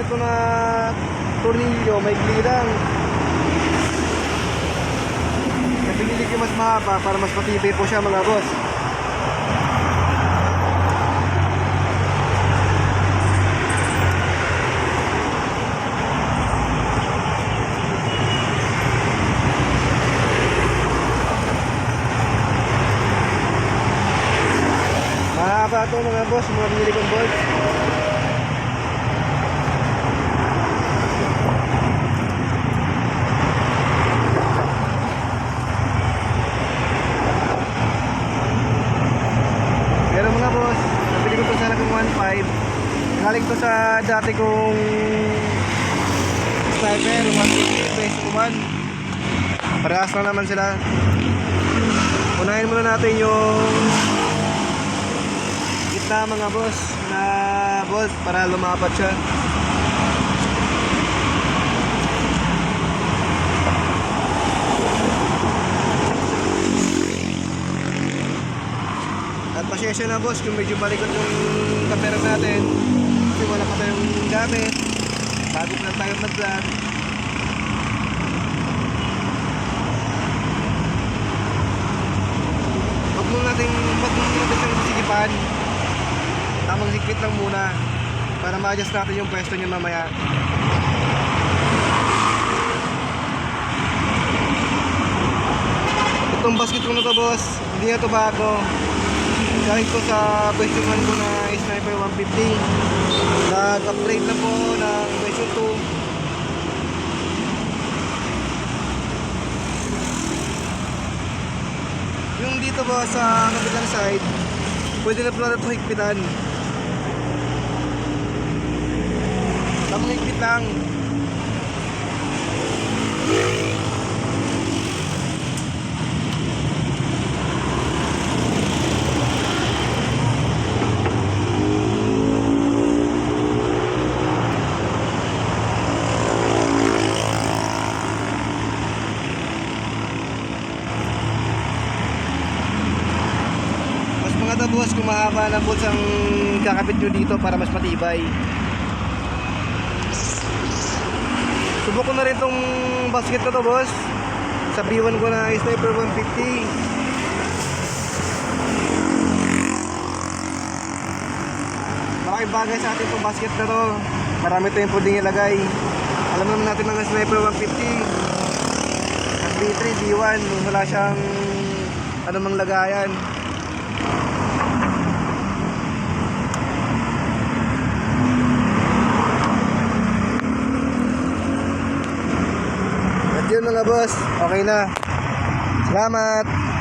nito na tornilyo, may lang. Pinili ko mas mahaba para mas matibay po siya mga boss. Mahaba ito mga boss, mga pinili kong bolts. Galing to sa dati kong sniper 150 peso 1. Parehas lang naman sila. Unahin muna natin yung gitna mga boss na bolt para lumapat siya. At pasyensya na boss kung medyo malikot yung camera natin kasi wala pa tayong gamit, bago pa lang tayo mag-vlog. Huwag muna natin siyang sisigipan, tamang higpit lang muna para ma-adjust natin yung pwesto niya mamaya. Itong basket ko na to boss, hindi na to bago. Galing ko sa version 1 ko na Sniper 150. Nag-upgrade na po ng version 2. Yung dito ba sa kabilang side, pwede na po natin ito higpitan. Tamang higpit lang. Boss, kung mahaba na bolts ang kakabit nyo dito para mas matibay. Subok ko na rin tong basket na to boss sa B1 ko na Sniper 150. Malaking bagay sa atin tong basket na to, marami tayong pwedeng ilagay. Alam naman natin ng Sniper 150 at B3, B1 wala siyang anumang lagayan. Yun mga boss, okay na. Salamat.